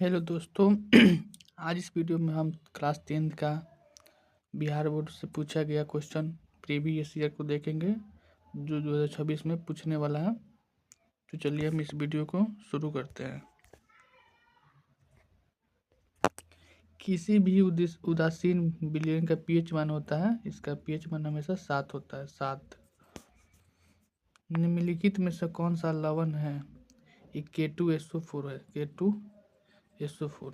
Hello दोस्तों। आज इस वीडियो में हम क्लास 10th का बिहार बोर्ड से पूछा गया क्वेश्चन प्रीवियस ईयर को देखेंगे जो 2026 में पूछने वाला है। तो चलिए हम इस वीडियो को शुरू करते हैं। किसी भी उदासीन विलयन का पीएच मान होता है, इसका पीएच मान हमेशा 7 होता है। 7 निम्नलिखित में से कौन सा लवण है? ये K2SO4 है। K2SO4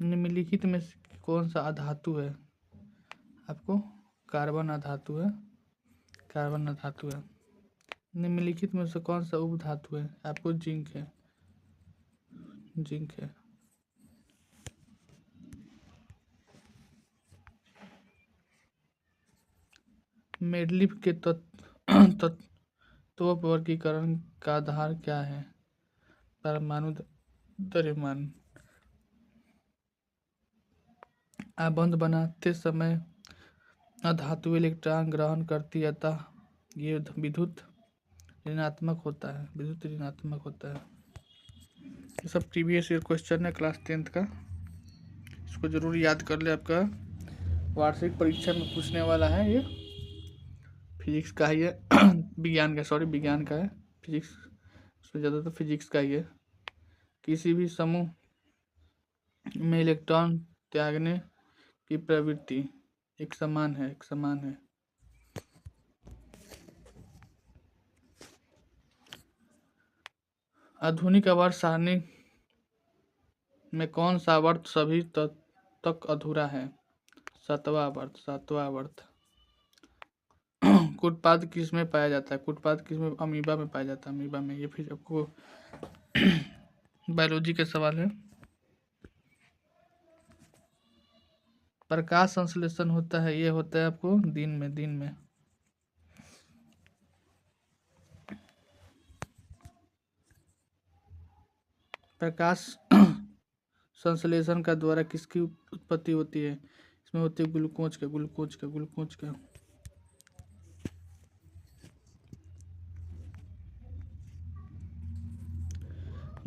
निम्नलिखित में से कौन सा अधातु है? आपको कार्बन अधातु है। निम्नलिखित में से कौन सा उपधातु है? आपको जिंक है। मेडलिफ के तत्व वर्गीकरण का आधार क्या है? परमाणु द्रव्यमान। आबंध बनाते समय अधातु इलेक्ट्रॉन ग्रहण करती है, अतः ये विद्युत ऋणात्मक होता है। ये सब प्रीवियस ईयर क्वेश्चन है क्लास 10th का। इसको जरूर याद कर ले, आपका वार्षिक परीक्षा में पूछने वाला है। ये फिजिक्स का ही है। विज्ञान का है। फिजिक्स उसमें ज़्यादा तो फिजिक्स का ही है। किसी भी समूह में इलेक्ट्रॉन त्यागने की प्रवृत्ति एक समान है। आधुनिक आवर्त सारणी में कौन सा आवर्त सभी तक अधूरा है? 7वां आवर्त। कुटपाद किस में पाया जाता है? अमीबा में पाया जाता है। अमीबा में। ये फिर आपको बायोलॉजी के सवाल है। प्रकाश संश्लेषण होता है, ये होता है आपको दिन में। प्रकाश संश्लेषण का द्वारा किसकी उत्पत्ति होती है? इसमें होती है ग्लूकोज का।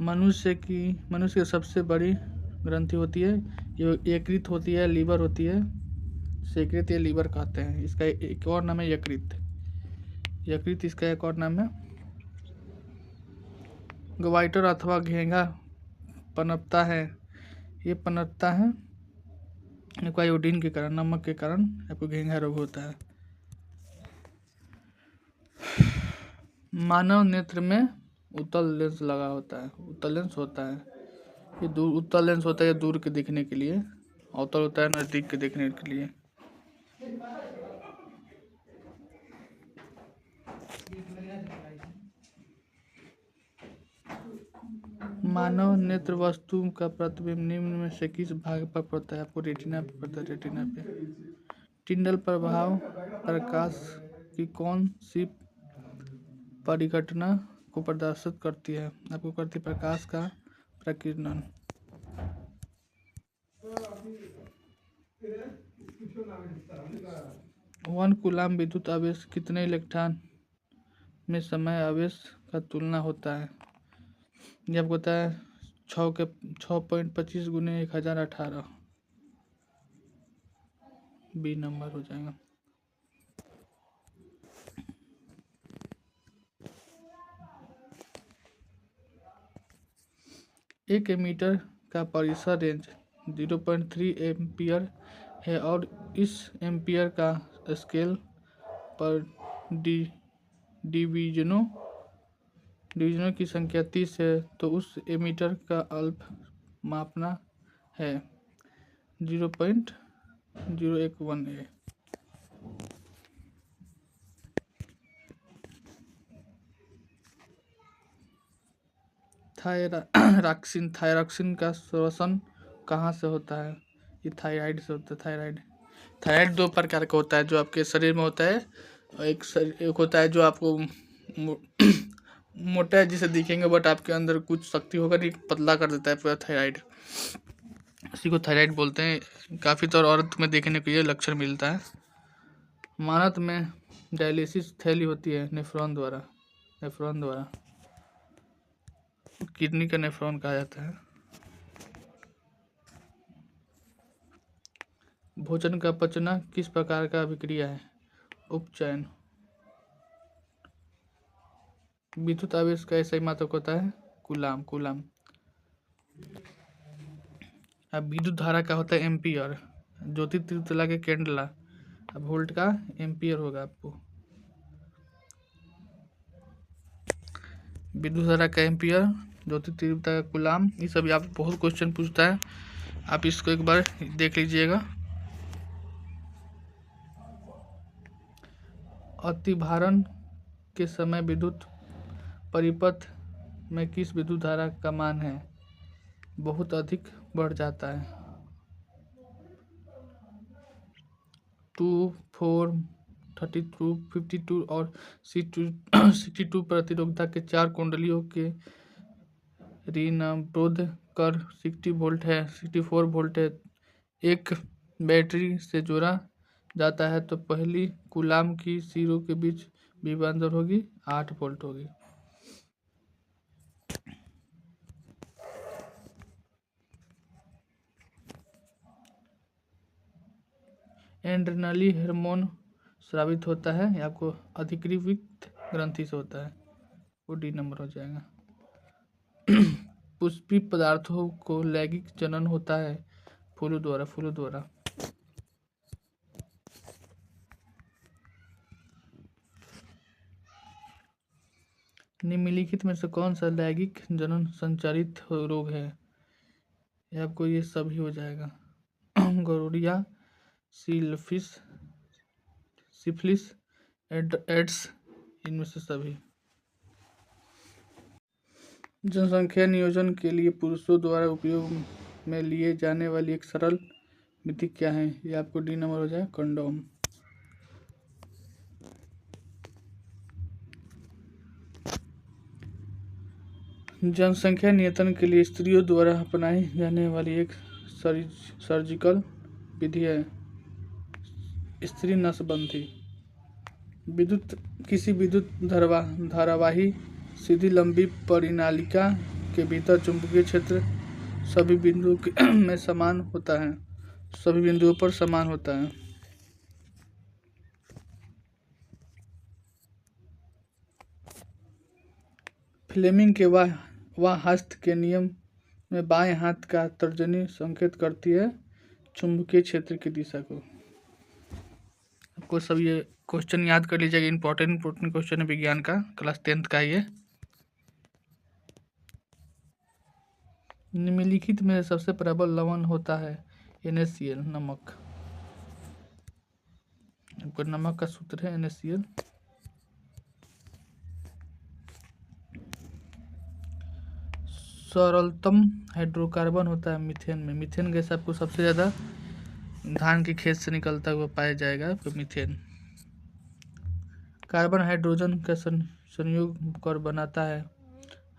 मनुष्य की सबसे बड़ी ग्रंथि होती है, ये यकृत होती है, लीवर होती है। यकृत या लीवर कहते हैं। इसका एक और नाम है यकृत। इसका एक और नाम है ग्वाइटर अथवा घेंगा पनपता है। ये पनपता है आयोडीन के कारण, नमक के कारण आपको घेंगा रोग होता है। मानव नेत्र में उत्तल लेंस लगा होता है। उत्तल लेंस होता है दूर के देखने के लिए, अवतल होता है नजदीक के देखने के लिए। मानव नेत्र वस्तु का प्रतिबिंब निम्न में से किस भाग पर पड़ता है? आपको रेटिना पे पड़ता है। रेटिना पे। टिंडल प्रभाव प्रकाश की कौन सी परिघटना को प्रदर्शित करती है? आपको करती प्रकाश का प्रकीर्णन। 1 कूलाम विद्युत आवेश कितने इलेक्ट्रॉन में समय आवेश का तुलना होता है? ये आपको होता है 6.25 × 1018। बी नंबर हो जाएगा। एक एमीटर का परिसर रेंज 0.3 एम्पियर है और इस एम्पियर का स्केल पर डिवीजनों की संख्या 30 है, तो उस एमीटर का अल्प मापना है 0.011 है। थायरॉक्सिन का श्वसन कहाँ से होता है? ये थायराइड से होता है। थायराइड 2 प्रकार का होता है जो आपके शरीर में होता है। एक होता है जो आपको मोटा है जिसे दिखेंगे, बट आपके अंदर कुछ शक्ति होगा नहीं, पतला कर देता है पूरा थायराइड। इसी को थायराइड बोलते हैं। काफ़ी तौर औरत में देखने को ये लक्षण मिलता है। मानव में डायलिसिस थैली होती है नेफ्रॉन द्वारा। नेफ्रॉन द्वारा, किडनी का नेफ्रॉन कहा जाता है। भोजन का पचना किस प्रकार का अभिक्रिया है? उपचयन। विद्युत आवेश का ऐसा ही मात्रक होता है कूलाम। अब विद्युत धारा का होता है एम्पियर। ज्योति तीर्थला के कैंडला, अब वोल्ट का एम्पियर होगा आपको। विद्युत धारा का एम्पियर, ज्योति तीव्रता का कूलाम, ये सभी आप बहुत क्वेश्चन पूछता है, आप इसको एक बार देख लीजिएगा। अतिभारण के समय विद्युत परिपथ में किस विद्युत धारा का मान है बहुत अधिक बढ़ जाता है? 2, 4, 32, 52 और 62 प्रतिरोधकता के 4 कुंडलियों के ऋणावरोध कर 60 वोल्ट है, 64 वोल्ट है, एक बैटरी से जोड़ा जाता है तो पहली कूलाम की सिरों के बीच विभवांतर होगी 8 वोल्ट होगी। एड्रेनलिन हार्मोन स्रावित होता है, ये आपको अधिकृत ग्रंथि से होता है, वो डी नंबर हो जाएगा। पुष्पी पदार्थों को लैंगिक जनन होता है फूलों द्वारा। निम्नलिखित में से कौन सा लैंगिक जनन संचालित रोग है? ये आपको ये सभी हो जाएगा। गोनोरिया, सिफिलिस, एड्स, इनमें से सभी। जनसंख्या नियोजन के लिए पुरुषों द्वारा उपयोग में लिए जाने वाली एक सरल विधि क्या है? ये आपको डी नंबर हो जाए, कंडोम। जनसंख्या नियंत्रण के लिए स्त्रियों द्वारा अपनाई जाने वाली एक सर्जिकल विधि है स्त्री नसबंदी। किसी विद्युत धारावाही सीधी लंबी परिनालिका के भीतर चुंबकीय क्षेत्र सभी बिंदुओं में समान होता है, सभी बिंदुओं पर समान होता है। फ्लेमिंग के वह हस्त के नियम में बाएं हाथ का तर्जनी संकेत करती है चुंबकीय क्षेत्र की दिशा को। आपको सब ये क्वेश्चन याद कर लीजिएगा, इंपॉर्टेंट क्वेश्चन है विज्ञान का, क्लास 10th का ये। निम्नलिखित में सबसे प्रबल लवण होता है NaCl, नमक। आपको नमक का सूत्र है NaCl। सरलतम हाइड्रोकार्बन होता है मीथेन में। मीथेन गैस आपको सबसे ज़्यादा धान की खेत से निकलता हुआ पाया जाएगा आपको मीथेन। कार्बन हाइड्रोजन का संयोग कर बनाता है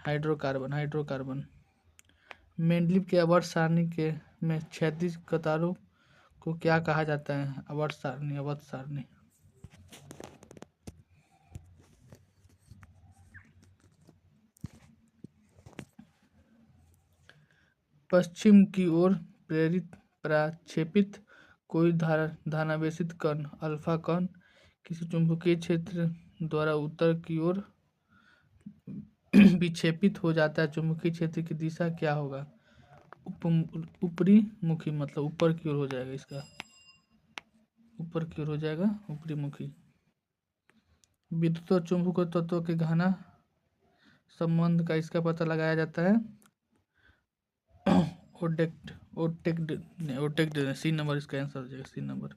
हाइड्रोकार्बन। मेंडलीव के आवर्त सारणी के में क्षैतिज कतारों को क्या कहा जाता है? आवर्त सारणी। पश्चिम की ओर प्रक्षेपित कोई धनावेशित कण अल्फा कण किसी चुंबकीय क्षेत्र द्वारा उत्तर की ओर विक्षेपित हो जाता है, चुंबकीय क्षेत्र की दिशा क्या होगा? ऊपरी मुखी, मतलब ऊपर की ओर हो जाएगा, इसका ऊपर की ओर हो जाएगा, ऊपरी मुखी। विद्युत और चुंबक तत्वों के घना संबंध का इसका पता लगाया जाता है ओटेक्ट। सी नंबर इसका आंसर हो जाएगा, सी नंबर।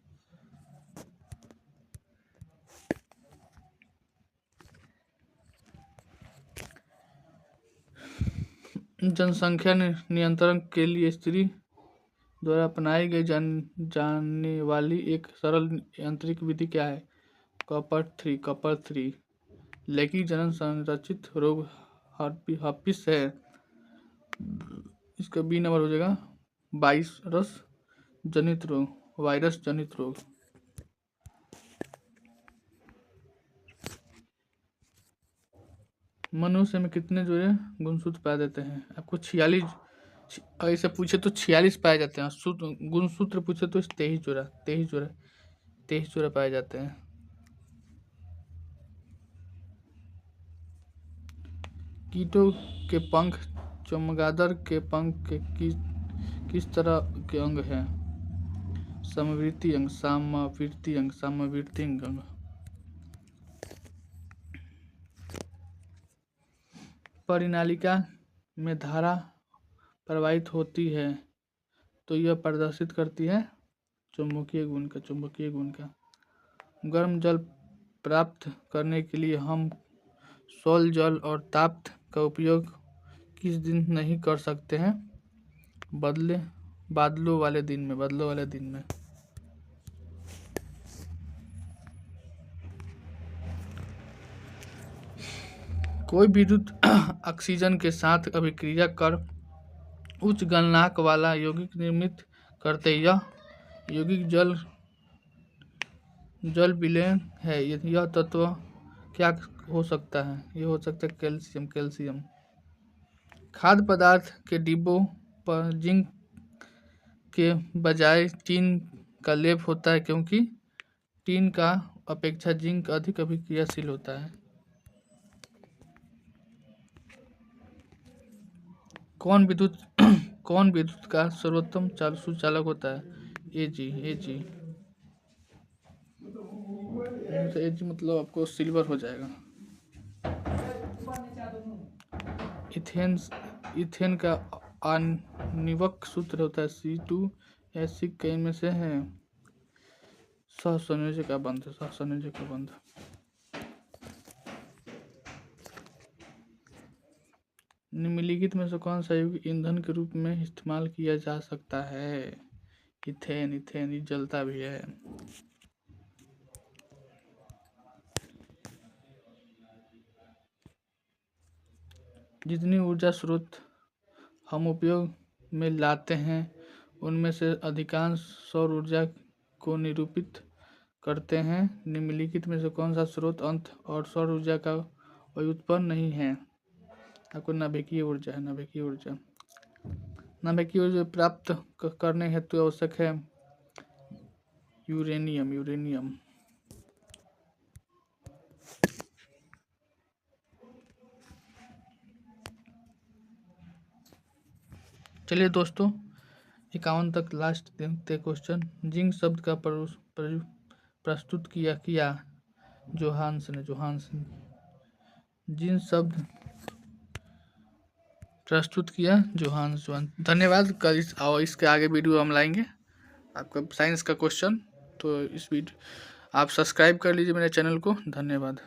जनसंख्या नियंत्रण के लिए स्त्री द्वारा अपनाई गई जाने वाली एक सरल यांत्रिक विधि क्या है? कॉपर 3। लैंगिक जनन संरचित रोग हर्पिस है, इसका बी नंबर हो जाएगा। वायरस जनित रोग। मनुष्य में कितने जो है गुणसूत्र पाए जाते हैं? आपको 46 ऐसे पूछे तो 46 पाए जाते हैं, गुणसूत्र पूछे तो 23 जोड़ा पाए जाते हैं। कीटों के पंख चमगादड़ के पंख के किस तरह के अंग हैं? समवर्ती अंग, सामवर्ती अंग, सामवर्ती अंग। परिनालिका में धारा प्रवाहित होती है तो यह प्रदर्शित करती है चुंबकीय गुण का। गर्म जल प्राप्त करने के लिए हम सौल जल और ताप का उपयोग किस दिन नहीं कर सकते हैं? बादलों वाले दिन में। कोई विद्युत ऑक्सीजन के साथ अभिक्रिया कर उच्च गलनांक वाला यौगिक निर्मित करते। यह यौगिक जल विलयन है। यह तत्व क्या हो सकता है? यह हो सकता है कैल्शियम। खाद्य पदार्थ के डिब्बों पर जिंक के बजाय टीन का लेप होता है क्योंकि टीन का अपेक्षा जिंक अधिक अभिक्रियाशील होता है। कौन विद्युत का सर्वोत्तम सुचालक होता है? एजी मतलब आपको सिल्वर हो जाएगा। इथेन का आणविक सूत्र होता है C2H6 कई में से है सहसंयोजक का बंध। निम्नलिखित में से कौन सा यौगिक ईंधन के रूप में इस्तेमाल किया जा सकता है? इथेन ये जलता भी है। जितनी ऊर्जा स्रोत हम उपयोग में लाते हैं उनमें से अधिकांश सौर ऊर्जा को निरूपित करते हैं। निम्नलिखित में से कौन सा स्रोत अंत और सौर ऊर्जा का व्युत्पन्न नहीं है? आपको नाभिकीय ऊर्जा प्राप्त करने हेतु आवश्यक है यूरेनियम। चलिए दोस्तों 51 तक लास्ट देखते क्वेश्चन। जिंक शब्द का प्रस्तुत किया जोहानसन। जिंक शब्द प्रस्तुत किया जोहानसन। धन्यवाद। कल इसके आगे वीडियो हम लाएंगे आपका साइंस का क्वेश्चन। तो इस वीडियो आप सब्सक्राइब कर लीजिए मेरे चैनल को। धन्यवाद।